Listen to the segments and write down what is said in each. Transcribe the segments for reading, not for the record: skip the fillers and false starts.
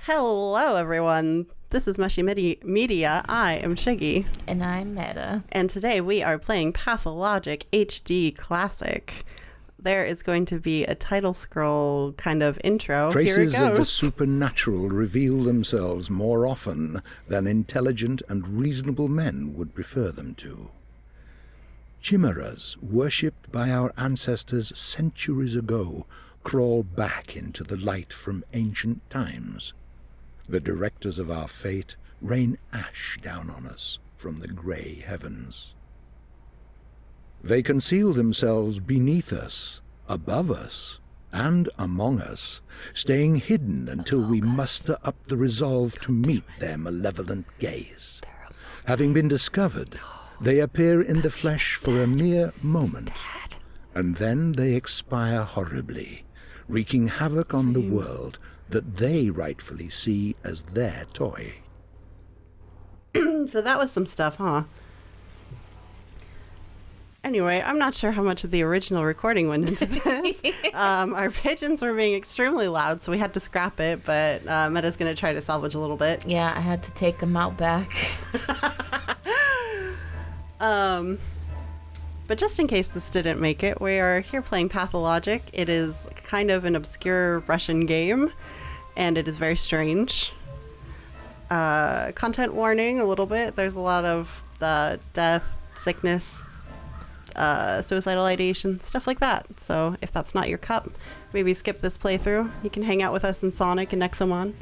Hello, everyone. This is MeShi Media. I am Shiggy. And I'm Meta. And today we are playing Pathologic HD Classic. There is going to be a title scroll kind of intro. Traces Here it goes. of the supernatural reveal themselves more often than intelligent and reasonable men would prefer them to. Chimeras, worshipped by our ancestors centuries ago, crawl back into the light from ancient times. The directors of our fate rain ash down on us from the grey heavens. They conceal themselves beneath us, above us, and among us, staying hidden until we muster up the resolve to meet their malevolent gaze. Having been discovered, they appear in the flesh for a mere moment, and then they expire horribly, wreaking havoc on the world that they rightfully see as their toy. So that was some stuff, huh? Anyway, I'm not sure how much of the original recording went into this. Our pigeons were being extremely loud, so we had to scrap it, but Meta's going to try to salvage a little bit. Yeah, I had to take them out back. But just in case this didn't make it, we are here playing Pathologic. It is kind of an obscure Russian game, and it is very strange. Content warning a little bit. There's a lot of death, sickness, suicidal ideation, stuff like that. So if that's not your cup, maybe skip this playthrough. You can hang out with us in Sonic and Nexomon.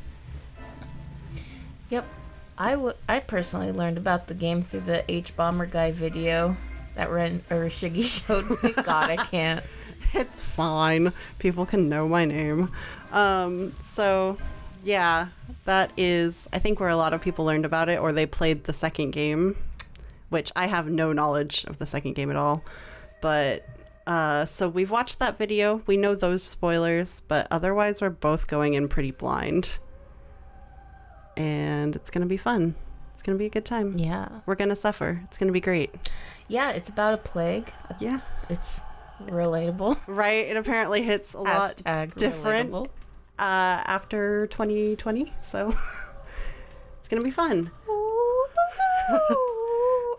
Yep. I personally learned about the game through the H-Bomber Guy video that Shiggy showed me. God, I can't. It's fine. People can know my name. So, yeah, that is, I think, where a lot of people learned about it, or they played the second game, which I have no knowledge of the second game at all. But, so we've watched that video. We know those spoilers, but otherwise we're both going in pretty blind. And it's going to be fun. It's going to be a good time. Yeah. We're going to suffer. It's going to be great. Yeah, it's about a plague. Yeah. It's relatable. Right. It apparently hits a lot different relatable. After 2020. So it's going to be fun.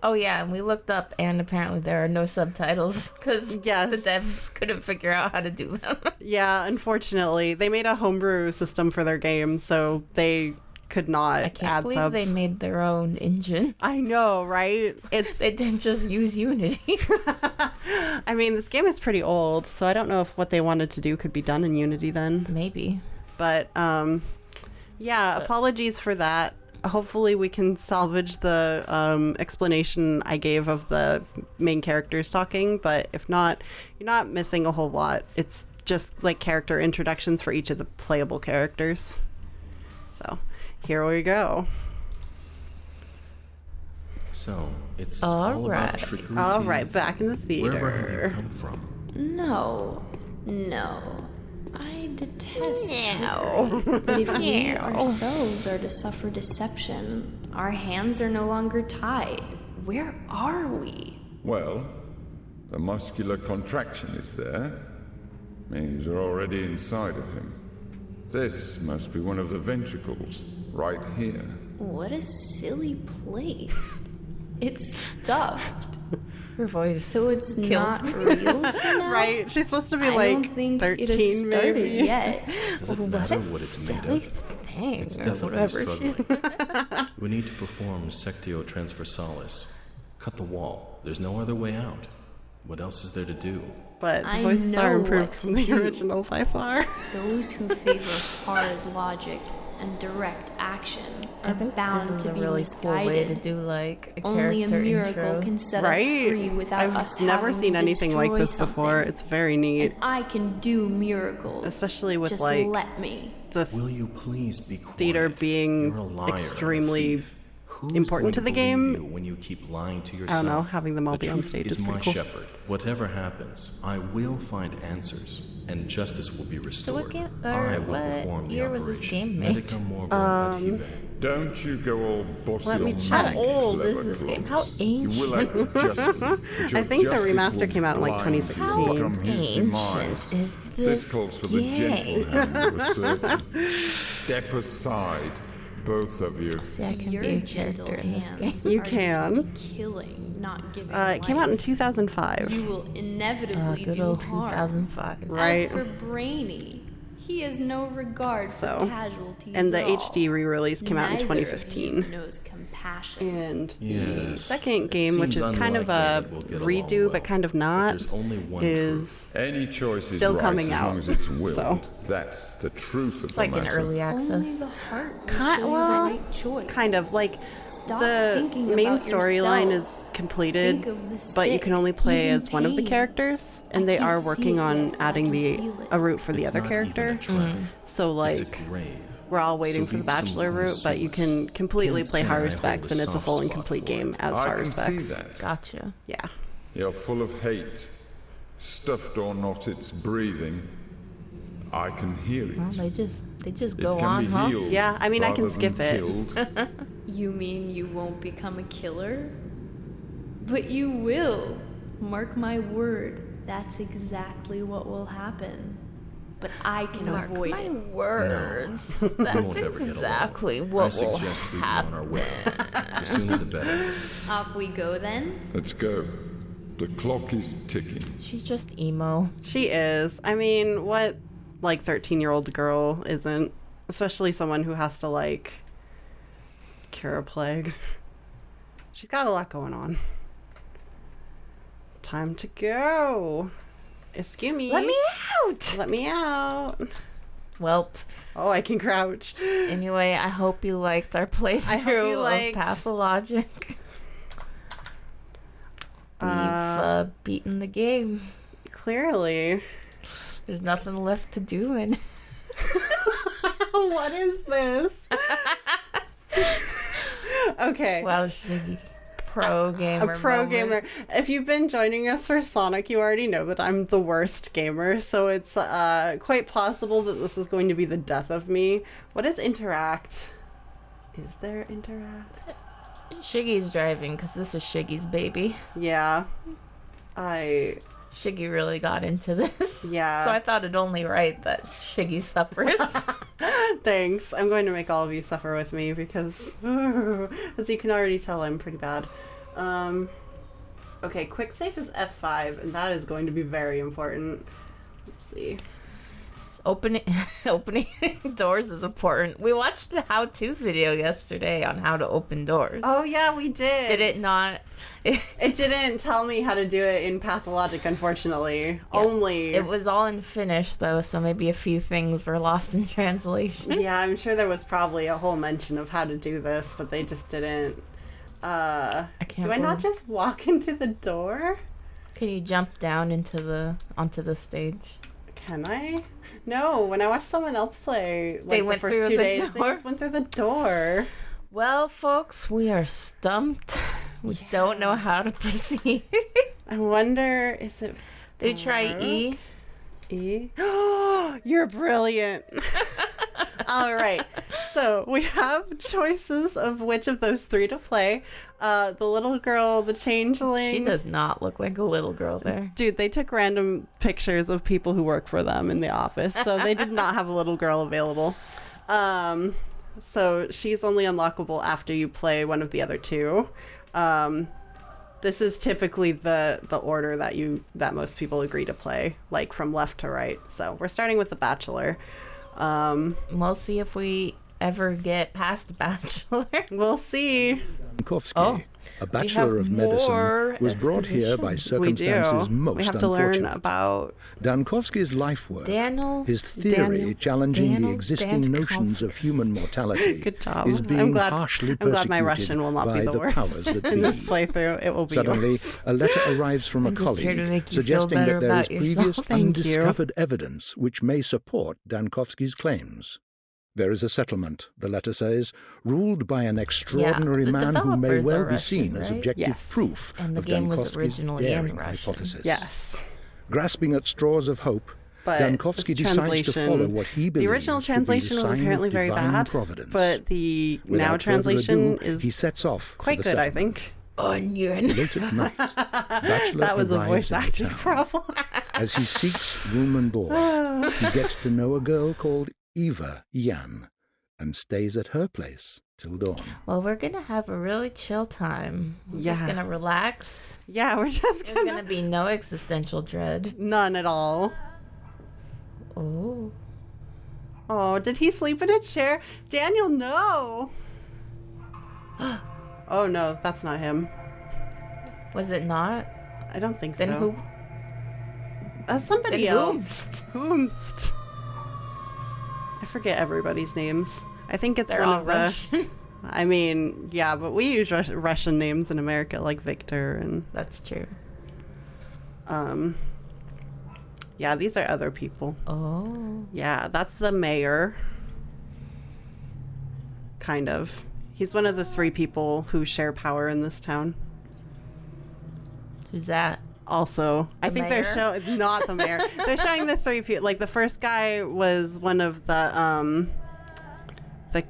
Oh, yeah, and we looked up, and apparently there are no subtitles because the devs couldn't figure out how to do them. Yeah, unfortunately. They made a homebrew system for their game, so they could not I can't add believe subs. they made their own engine. I know, right? They didn't just use Unity. I mean, this game is pretty old, so I don't know if what they wanted to do could be done in Unity then. Maybe. But, apologies for that. Hopefully we can salvage the explanation I gave of the main characters talking, but if not, you're not missing a whole lot. It's just like character introductions for each of the playable characters. So, here we go. So, it's all about right. trickery. All right, back in the theater. Wherever have you come from? No. I detest trickery. But if we ourselves are to suffer deception, our hands are no longer tied. Where are we? Well, the muscular contraction is there. Means we're already inside of him. This must be one of the ventricles, right here. What a silly place. It's stuffed. Her voice. So it's not real for now? Right? She's supposed to be I like don't think 13 it has started maybe. yet. Does it What matter a what it's made silly of? thing. It's Or definitely whatever. struggling. We need to perform Sectio Transversalis. Cut the wall. There's no other way out. What else is there to do? But the I voices know are what improved to from the do. original by far. Those who favor hard logic and direct action I are think bound this is to a be really cool way to misguided. do like a Only a character miracle intro. can set Right? us free without us I've never having seen to anything like destroy this before. something. It's very neat. And I can do miracles. Especially with, Just like, let me. The Will you please be quiet? theater being You're a liar and a extremely thief. Who's important going to the believe game? you when you keep lying to I yourself? don't know, having them all The be on truth stage is is my pretty cool. shepherd. Whatever happens, I will find answers, and justice will be restored. what game- I or will what perform the year was this operation. game made? Medica morbum adhuve. Don't you go all bossy Let me on check. me, How old is clever this game? claws. How You will act justly, but your I think the justice remaster will came out in, like, blind 2016. you and become his Ancient demise. is This this calls for the gentle game? hand of a surgeon. Step aside, both of you. See, I can Your be a gentle character in this hands game. You are can. used to killing, not giving It came out in life. 2005. You will inevitably Good do old harm. 2005. Right. As for Brainy, he has no regard for So, casualties and the at all. HD re-release came out in Neither of you 2015. knows compassion. And the Yes. second It game, which is seems kind of a unlikely that we'll get along redo, well, but kind of but not, there's only one is Any choice is Still right coming as out, long as it's willed. so. That's the truth of It's the like an matter. early Only access. the heart will Ki- show you well, the right choice. kind of like Stop the thinking main about storyline is yourselves. completed, Think of the but you sick. can only play He's in as one of the pain. characters, and I they can't are see working it on yet, but I adding can the feel it. a route for the It's other not even a character. trap. So It's like a grave. we're all waiting So for the be someone bachelor who is route, but you soulless. can completely Can't play say I hard hold specs, a and it's a soft full and spot complete for game it. as I hard can specs. see that. Gotcha. Yeah. You're full of hate. Stuffed or not, it's breathing. I can hear it. Well, they just It go can on, be huh? healed. Yeah, I mean, I can rather than skip it. killed. You mean you won't become a killer? But you will. Mark my word. That's exactly what will happen. But I can avoid My it. words. We That's won't ever get exactly along. what I will suggest we be on our way. The sooner the better. Off we go then. Let's go. The clock is ticking. She's just emo. She is. I mean, what like 13-year-old girl isn't? Especially someone who has to like cure a plague. She's got a lot going on. Time to go. Excuse me. Let me out! Let me out. Welp. Oh, I can crouch. Anyway, I hope you liked our playthrough I hope you of liked- Pathologic. We've beaten the game. Clearly. There's nothing left to do in. What is this? Okay. Wow, Shiggy. Pro gamer. A pro moment. gamer. If you've been joining us for Sonic, you already know that I'm the worst gamer, so it's quite possible that this is going to be the death of me. What is interact? Is there interact? Shiggy's driving because this is Shiggy's baby. Yeah. Shiggy really got into this. Yeah. So I thought it only right that Shiggy suffers. Thanks. I'm going to make all of you suffer with me because, as you can already tell, I'm pretty bad. Okay, quick save is F5, and that is going to be very important. Let's see. Opening doors is important. We watched the how-to video yesterday on how to open doors. Oh yeah, we did. Did it not? It didn't tell me how to do it in Pathologic, unfortunately. Only. It was all in Finnish though, so maybe a few things were lost in translation. Yeah, I'm sure there was probably a whole mention of how to do this, but they just didn't. I can't. Do I not just walk into the door? Can you jump down onto the stage? Can I? No, when I watched someone else play, like They the went first through 2 the days, they door? just went through the door. Well, folks, we are stumped. We don't know how to proceed. I wonder, is it They try E. E? You're brilliant. All right. So we have choices of which of those 3 to play. The little girl, the changeling. She does not look like a little girl there. Dude, they took random pictures of people who work for them in the office, so they did not have a little girl available. So she's only unlockable after you play one of the other 2. This is typically the order that most people agree to play, like from left to right. So we're starting with the Bachelor. We'll see if we ever get past the Bachelor. We'll see. Dankowski, Oh, a bachelor of medicine, more was brought here by We circumstances do. most We have to learn unfortunate. about. Dankowski's life work, Daniel- his theory Daniel- challenging Daniel the existing notions of Dankowski. human mortality, Good job. is being I'm glad harshly my persecuted Russian will not by be the powers worst that in be. this playthrough. It will be Suddenly, yours. a letter arrives from a I'm just here to colleague make you feel suggesting better that there is about yourself. previous Thank you. undiscovered evidence which may support Dankowski's claims. There is a settlement, the letter says, ruled by an extraordinary the man who may developers well are be Russian, seen as right? objective Yes. proof And the of game was Dankowski's originally in daring Russian. hypothesis. Yes. Grasping at straws of hope, but Dankowski this decides to follow what he believes the original to be the translation was sign apparently of very divine bad, providence. but the Without now further translation ado, is he sets off quite for the good, I settlement. think. Onion. Late at night, Bachelor That was a arrives voice in the acting town. problem. As he seeks room and board, he gets to know a girl called Eva Yan and stays at her place till dawn. Well, we're gonna have a really chill time. We're just Yeah. gonna relax. Yeah, we're just There's gonna be no existential dread. None at all. Oh. Oh, did he sleep in a chair? Daniel, no. Oh no, that's not him. Was it not? I don't think Then so. who? That's somebody Then else. Whomst. I forget everybody's names. I think it's They're one all of the. Russian. I mean, yeah, but we use Russian names in America, like Victor and That's true. yeah, these are other people. Oh. Yeah, that's the mayor. Kind of. He's one of the 3 people who share power in this town. Who's that? Also, I think mayor? they're showing not the mayor. They're showing the 3 people. Like the first guy was one of the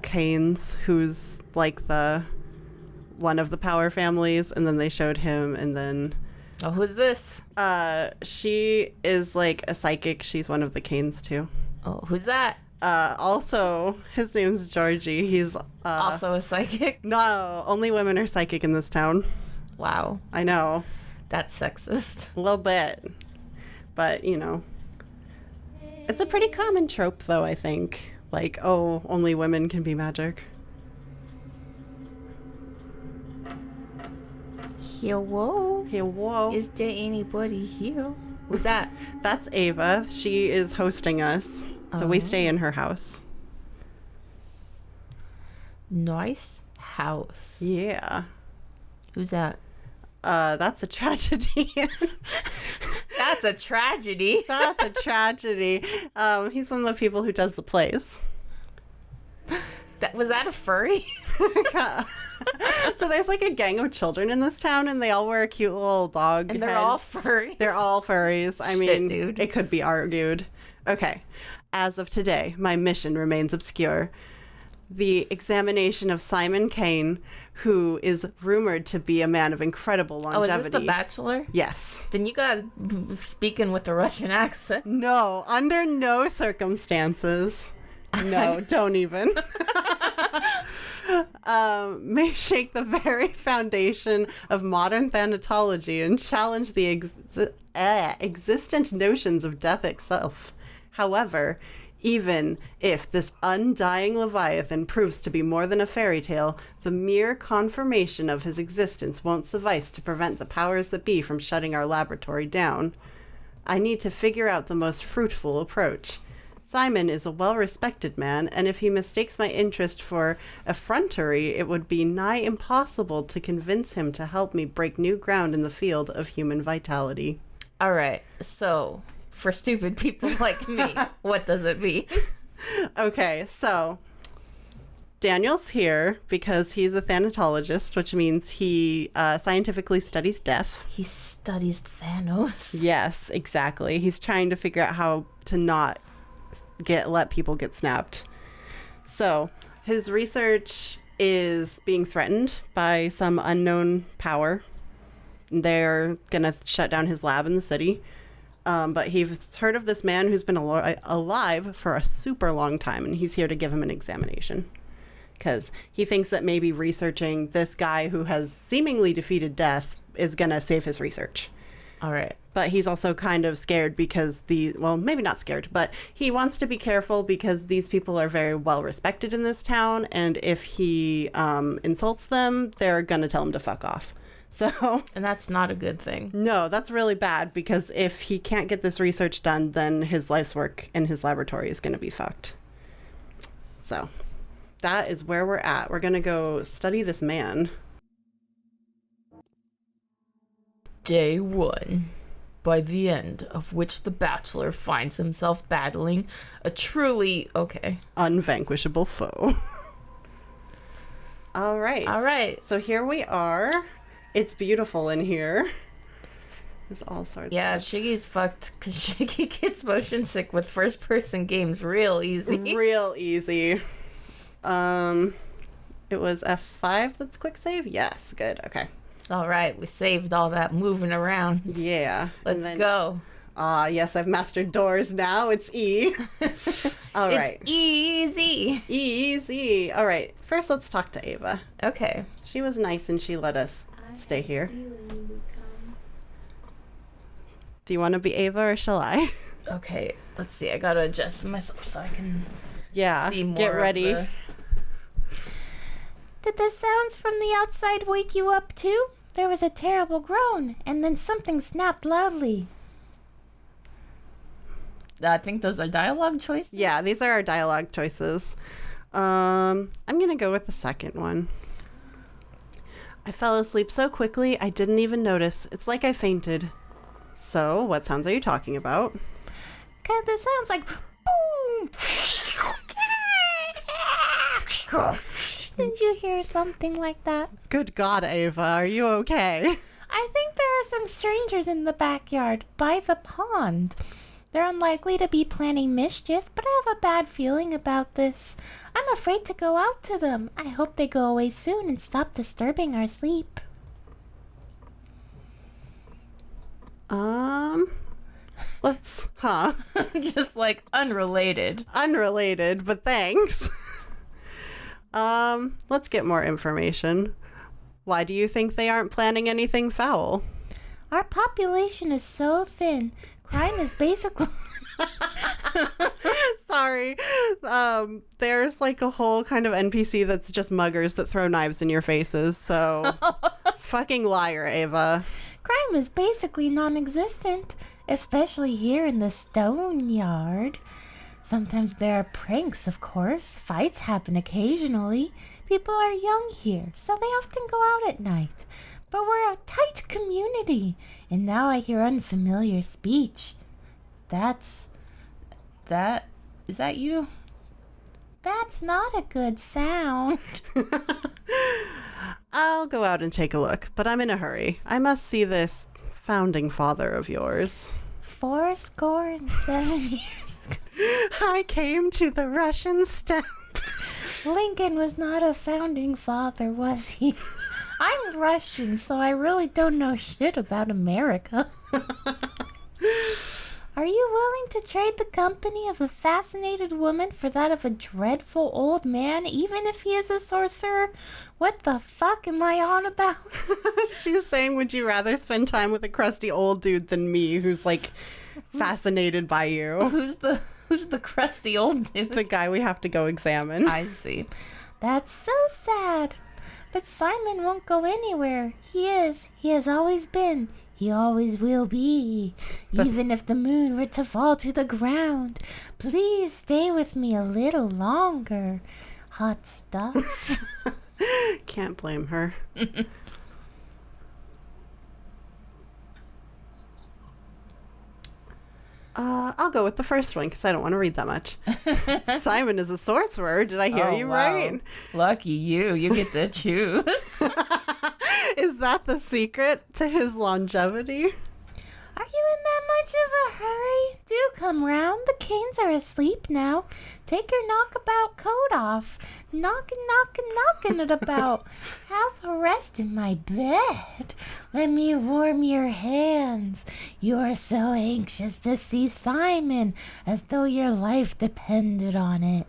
Canes, who's like the one of the power families, and then they showed him, and then Oh, who's this? she is like a psychic. She's one of the Canes too. Oh, who's that? Also, his name's Georgie. He's Also a psychic? no, only women are psychic in this town. Wow. I know, That's sexist. a little bit, but you know, it's a pretty common trope, though. I think, like, oh, only women can be magic. Hello? Hey, whoa. Is there anybody here? Who's that? That's Ava. She is hosting us, so we stay in her house. Nice house. Yeah. Who's that? That's a tragedy. That's a tragedy. That's a tragedy. He's one of the people who does the plays. Was that a furry? So there's like a gang of children in this town, and they all wear cute little dog And they're heads. all furries? They're all furries. I mean, dude. it could be argued. Okay. As of today, my mission remains obscure. The examination of Simon Kane, who is rumored to be a man of incredible Oh, longevity. is this The Bachelor? Yes. Then you gotta speaking with a Russian accent. No, under no circumstances. No, don't even. May shake the very foundation of modern thanatology and challenge the existent notions of death itself. However, even if this undying Leviathan proves to be more than a fairy tale, the mere confirmation of his existence won't suffice to prevent the powers that be from shutting our laboratory down. I need to figure out the most fruitful approach. Simon is a well-respected man, and if he mistakes my interest for effrontery, it would be nigh impossible to convince him to help me break new ground in the field of human vitality. All right. So, for stupid people like me, what does it mean? Okay, so Daniel's here because he's a thanatologist, which means he scientifically studies death. He studies Thanos. Yes, exactly. He's trying to figure out how to not let people get snapped. So his research is being threatened by some unknown power. They're gonna shut down his lab in the city. But he's heard of this man who's been alive for a super long time, and he's here to give him an examination. Because he thinks that maybe researching this guy who has seemingly defeated death is going to save his research. All right. But he's also kind of scared because well, maybe not scared, but he wants to be careful because these people are very well respected in this town. And if he insults them, they're going to tell him to fuck off. So, And that's not a good thing. no, that's really bad because if he can't get this research done, then his life's work in his laboratory is going to be fucked. So, that is where we're at. We're going to go study this man. Day 1. By the end of which the Bachelor finds himself battling a truly... Okay. Unvanquishable foe. All right. All right. So here we are. It's beautiful in here. There's all sorts. Yeah, of... Shiggy's fucked because Shiggy gets motion sick with first-person games real easy. Real easy. It was F5 that's quick save? Yes, good, okay. All right, we saved all that moving around. Yeah. Let's go. Yes, I've mastered doors now. It's E. All right. It's easy. Easy. All right. First, let's talk to Ava. Okay. She was nice and she let us stay here. Do you want to be Ava or shall I? Okay, let's see. I gotta adjust myself so I can see more. Get ready. Did the sounds from the outside wake you up too? There was a terrible groan, and then something snapped loudly. I think those are dialogue choices. Yeah, these are our dialogue choices. I'm going to go with the second one. I fell asleep so quickly I didn't even notice. It's like I fainted. So, what sounds are you talking about? God, this sounds like boom. Did you hear something like that? Good God, Ava, are you okay? I think there are some strangers in the backyard by the pond. They're unlikely to be planning mischief, but I have a bad feeling about this. I'm afraid to go out to them. I hope they go away soon and stop disturbing our sleep. Just like unrelated. Unrelated, but thanks. Let's get more information. Why do you think they aren't planning anything foul? Our population is so thin. Crime is basically... Sorry. There's like a whole kind of NPC that's just muggers that throw knives in your faces, so... Fucking liar, Ava. Crime is basically non-existent, especially here in the stone yard. Sometimes there are pranks, of course. Fights happen occasionally. People are young here, so they often go out at night. But we're a tight community, and now I hear unfamiliar speech. Is that you? That's not a good sound. I'll go out and take a look, but I'm in a hurry. I must see this founding father of yours. 77 years ago. I came to the Russian steppe. Lincoln was not a founding father, was he? I'm Russian, so I really don't know shit about America. Are you willing to trade the company of a fascinated woman for that of a dreadful old man, even if he is a sorcerer? What the fuck am I on about? She's saying, would you rather spend time with a crusty old dude than me, who's like fascinated by you? Who's the crusty old dude? The guy we have to go examine. I see. That's so sad. But Simon won't go anywhere. He has always been. He always will be. Even if the moon were to fall to the ground. Please stay with me a little longer. Hot stuff. Can't blame her. I'll go with the first one because I don't want to read that much. Simon is a sorcerer. Did I hear you right? Lucky you. You get to choose. Is that the secret to his longevity? Are you in that much of a hurry? Do come round. The canes are asleep now. Take your knockabout coat off. Knocking it about. Have a rest in my bed. Let me warm your hands. You are so anxious to see Simon, as though your life depended on it.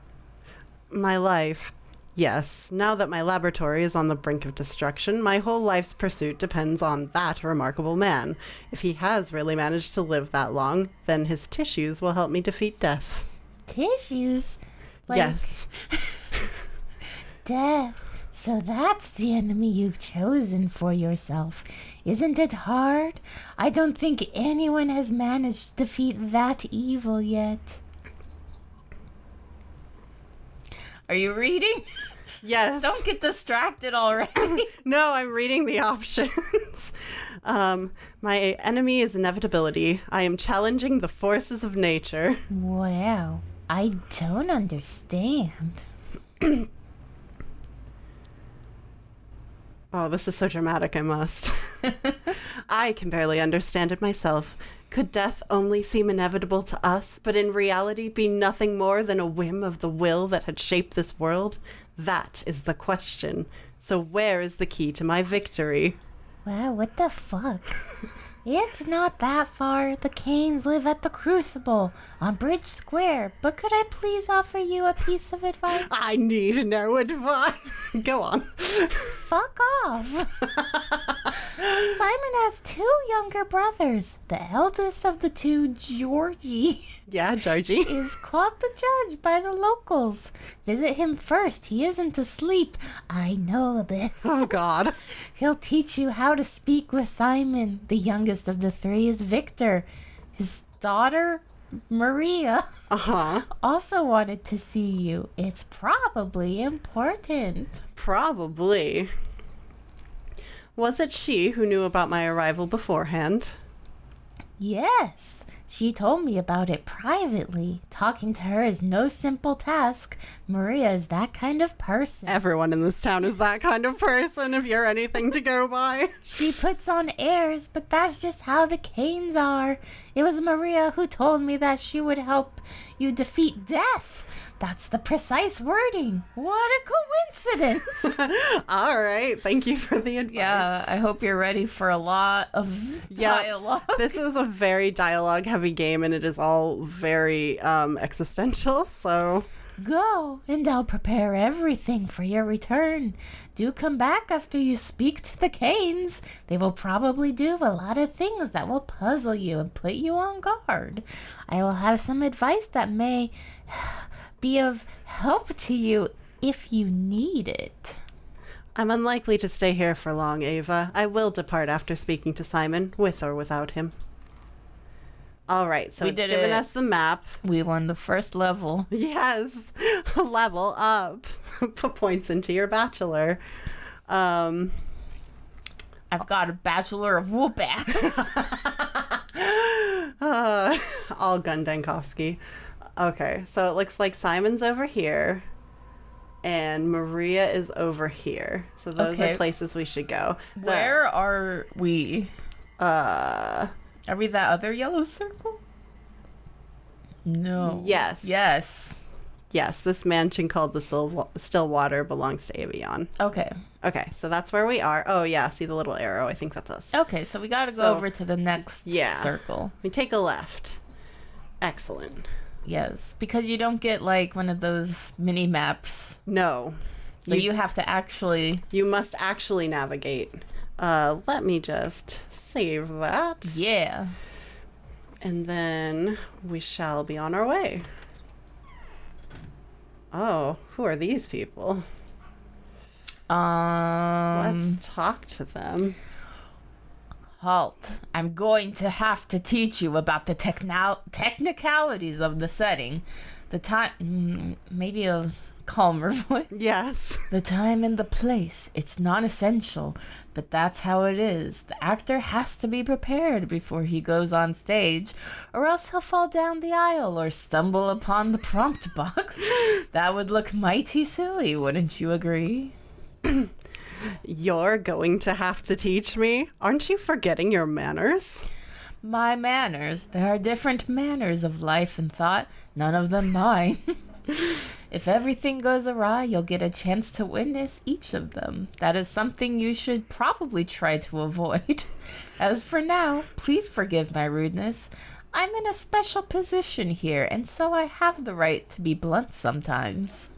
My life. Yes, now that my laboratory is on the brink of destruction, my whole life's pursuit depends on that remarkable man. If he has really managed to live that long, then his tissues will help me defeat death. Tissues? Yes. Death. So that's the enemy you've chosen for yourself. Isn't it hard? I don't think anyone has managed to defeat that evil yet. Are you reading? Yes. Don't get distracted already. No, I'm reading the options. My enemy is inevitability. I am challenging the forces of nature. Wow, I don't understand. Oh, this is so dramatic, I must. I can barely understand it myself. Could death only seem inevitable to us, but in reality be nothing more than a whim of the will that had shaped this world? That is the question. So where is the key to my victory? Wow, what the fuck? It's not that far. The Canes live at the Crucible on Bridge Square. But could I please offer you a piece of advice? I need no advice. Go on. Fuck off. Simon has 2 younger brothers. The eldest of the 2, Georgie, Yeah, Georgie. is called the judge by the locals. Visit him first. He isn't asleep. I know this. Oh, God. He'll teach you how to speak with Simon. The youngest of the 3 is Victor. His daughter, Maria, Uh-huh. also wanted to see you. It's probably important. Probably. Was it she who knew about my arrival beforehand? Yes, she told me about it privately. Talking to her is no simple task. Maria is that kind of person. Everyone in this town is that kind of person, if you're anything to go by. She puts on airs, but that's just how the Canes are. It was Maria who told me that she would help you defeat death. That's the precise wording. What a coincidence. All right. Thank you for the advice. Yeah, I hope you're ready for a lot of dialogue. This is a very dialogue-heavy game, and it is all very existential, so... Go, and I'll prepare everything for your return. Do come back after you speak to the Canes. They will probably do a lot of things that will puzzle you and put you on guard. I will have some advice that may be of help to you if you need it. I'm unlikely to stay here for long, Ava. I will depart after speaking to Simon, with or without him. All right, so We it's did given it. us the map. We won the first level. Yes, level up. Put points into your bachelor. I've got a Bachelor of Whoop Ass. All Gundenkovsky. Okay, so it looks like Simon's over here, and Maria is over here. So those Okay. are places we should go. So, Where are we? Are we that other yellow circle? No. Yes. Yes. Yes, this mansion called the Stillwater belongs to Avion. Okay. Okay, so that's where we are. Oh, yeah, see the little arrow? I think that's us. Okay, so we gotta go So, over to the next circle. We take a left. Excellent. Yes, because you don't get like one of those mini maps. No. So you have to actually... You must actually navigate. Let me just save that. Yeah. And then we shall be on our way. Oh, who are these people? Let's talk to them. Halt. I'm going to have to teach you about the technicalities of the setting. The time... maybe a calmer voice. Yes. The time and the place. It's non-essential, but that's how it is. The actor has to be prepared before he goes on stage, or else he'll fall down the aisle or stumble upon the prompt box. That would look mighty silly, wouldn't you agree? You're going to have to teach me. Aren't you forgetting your manners? My manners. There are different manners of life and thought, none of them mine. If everything goes awry, you'll get a chance to witness each of them. That is something you should probably try to avoid. As for now, please forgive my rudeness. I'm in a special position here, and so I have the right to be blunt sometimes.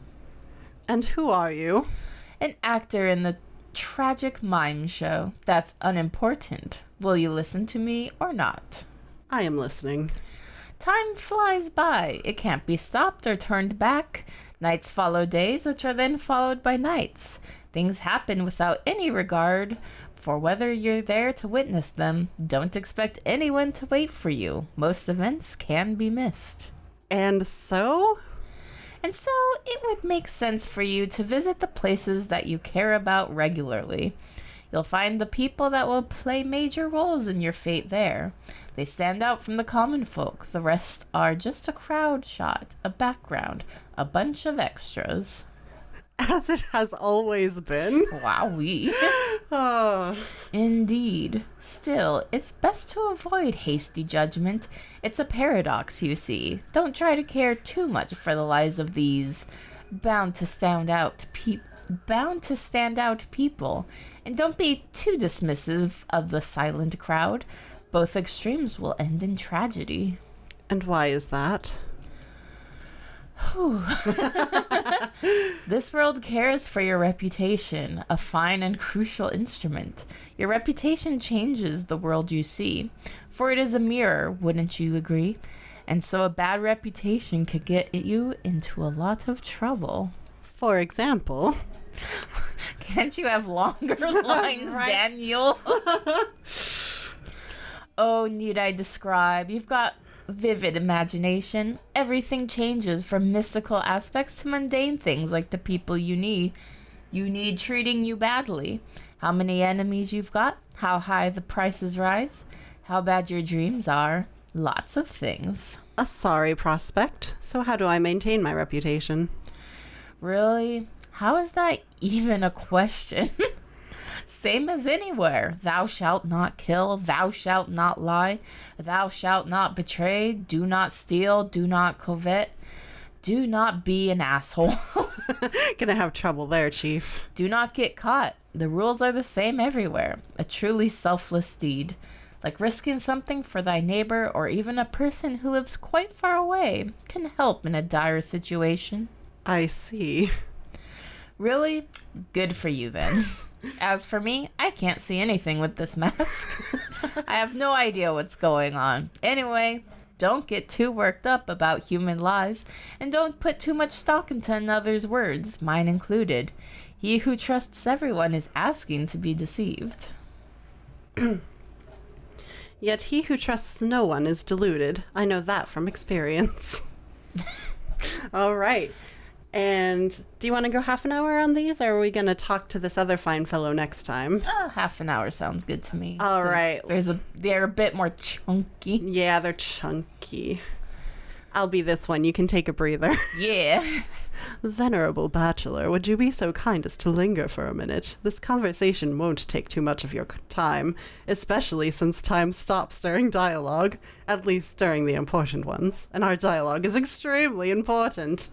And who are you? An actor in the tragic mime show. That's unimportant. Will you listen to me or not? I am listening. Time flies by. It can't be stopped or turned back. Nights follow days, which are then followed by nights. Things happen without any regard for whether you're there to witness them. Don't expect anyone to wait for you. Most events can be missed. And so? And so it would make sense for you to visit the places that you care about regularly. You'll find the people that will play major roles in your fate there. They stand out from the common folk. The rest are just a crowd shot, a background, a bunch of extras. As it has always been. Wowee. Oh. Indeed. Still, it's best to avoid hasty judgment. It's a paradox, you see. Don't try to care too much for the lives of these bound to stand out people, and don't be too dismissive of the silent crowd. Both extremes will end in tragedy. And why is that? This world cares for your reputation, a fine and crucial instrument. Your reputation changes the world you see, for it is a mirror, wouldn't you agree? And so a bad reputation could get you into a lot of trouble. For example... Can't you have longer lines, Right. Daniel? Oh, need I describe? You've got vivid imagination. Everything changes from mystical aspects to mundane things like the people you need treating you badly. How many enemies you've got, how high the prices rise, how bad your dreams are. Lots of things. A sorry prospect. So how do I maintain my reputation? Really? How is that even a question? Same as anywhere. Thou shalt not kill, thou shalt not lie, thou shalt not betray, do not steal, do not covet, do not be an asshole. Gonna have trouble there, Chief. Do not get caught. The rules are the same everywhere. A truly selfless deed. Like risking something for thy neighbor or even a person who lives quite far away can help in a dire situation. I see. Really? Good for you then. As for me, I can't see anything with this mask. I have no idea what's going on. Anyway, don't get too worked up about human lives, and don't put too much stock into another's words, mine included. He who trusts everyone is asking to be deceived. Yet he who trusts no one is deluded. I know that from experience. All right. And do you want to go half an hour on these, or are we going to talk to this other fine fellow next time? Half an hour sounds good to me. All right. They're a bit more chunky. Yeah, they're chunky. I'll be this one. You can take a breather. Yeah. Venerable bachelor, would you be so kind as to linger for a minute? This conversation won't take too much of your time, especially since time stops during dialogue, at least during the important ones, and our dialogue is extremely important.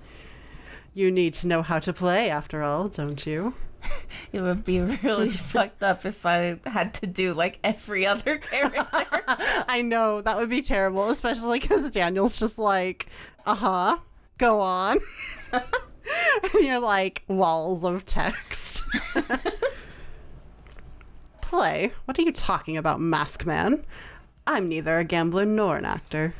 You need to know how to play, after all, don't you? It would be really fucked up if I had to do like every other character. I know, that would be terrible, especially because Daniel's just like, go on. And you're like, walls of text. Play? What are you talking about, Mask Man? I'm neither a gambler nor an actor.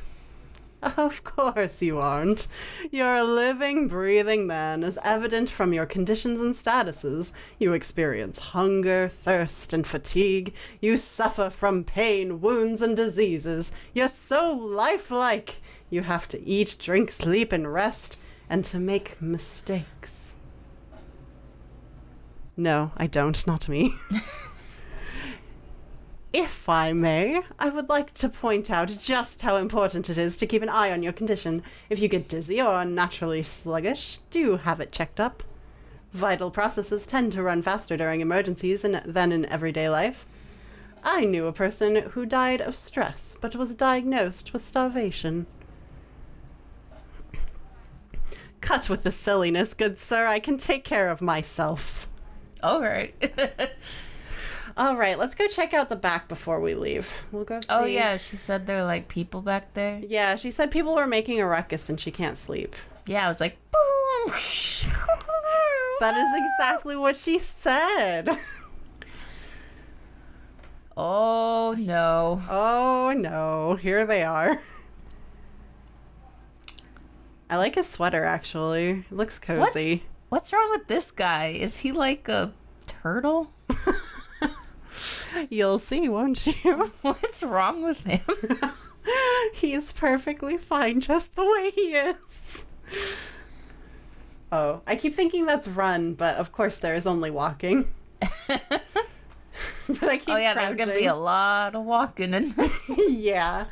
Of course you aren't. You're a living, breathing man, as evident from your conditions and statuses. You experience hunger, thirst, and fatigue. You suffer from pain, wounds, and diseases. You're so lifelike. You have to eat, drink, sleep, and rest, and to make mistakes. No, I don't. Not me. If I may, I would like to point out just how important it is to keep an eye on your condition. If you get dizzy or unnaturally sluggish, do have it checked up. Vital processes tend to run faster during emergencies than in everyday life. I knew a person who died of stress, but was diagnosed with starvation. Cut with the silliness, good sir. I can take care of myself. All right. All right, let's go check out the back before we leave. We'll go see. Oh, yeah, she said there are, like, people back there. Yeah, she said people were making a ruckus and she can't sleep. Yeah, I was like, boom. That is exactly what she said. Oh, no. Oh, no. Here they are. I like his sweater, actually. It looks cozy. What's wrong with this guy? Is he like a turtle? You'll see, won't you? What's wrong with him? He's perfectly fine just the way he is. Oh, I keep thinking that's run, but of course there is only walking. But I keep Oh, yeah, crouching. there's gonna be a lot of walking in this. Yeah.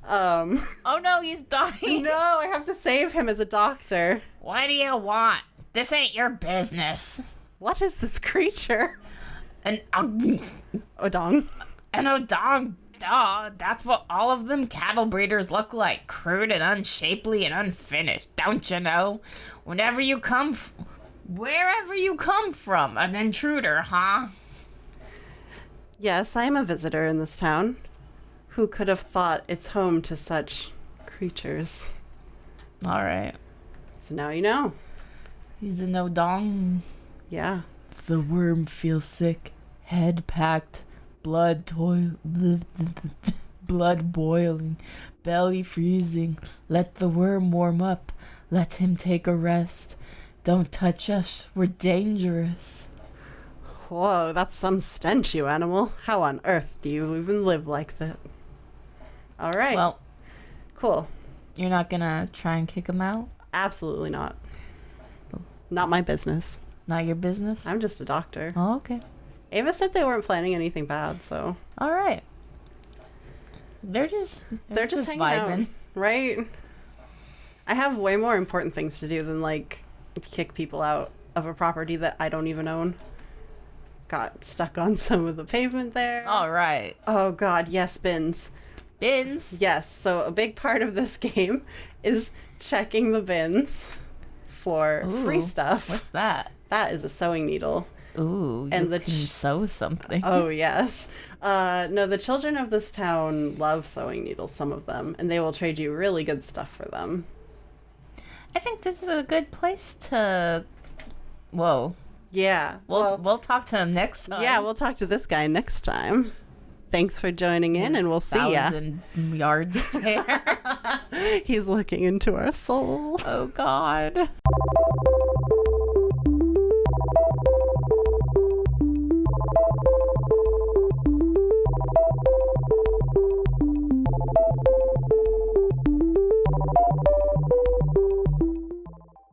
Oh, no, he's dying. No, I have to save him as a doctor. What do you want? This ain't your business. What is this creature? An Odong. an odong. Duh, that's what all of them cattle breeders look like. Crude and unshapely and unfinished. Don't you know? Wherever you come from, an intruder, huh? Yes, I am a visitor in this town. Who could have thought it's home to such creatures? All right. So now you know. He's an odong. Yeah. The worm feels sick, head packed, blood boiling, belly freezing. Let the worm warm up. Let him take a rest. Don't touch us. We're dangerous. Whoa, that's some stench, you animal. How on earth do you even live like that? All right. Well, Cool. you're not gonna try and kick him out? Absolutely not. Not my business. Not your business? I'm just a doctor. Oh, okay. Ava said they weren't planning anything bad, so All right. They're just hanging out, right? I have way more important things to do than like kick people out of a property that I don't even own. Got stuck on some of the pavement there. All right. Oh god, yes, bins. Bins. Yes, so a big part of this game is checking the bins for free Ooh, stuff. What's that? That is a sewing needle. Ooh, And you the can sew something. Oh, yes. No, the children of this town love sewing needles, some of them, and they will trade you really good stuff for them. I think this is a good place to. Whoa. Yeah. We'll talk to him next time. Yeah, we'll talk to this guy next time. Thanks for joining in, and we'll see ya. 1,000 yard stare. He's looking into our soul. Oh, God.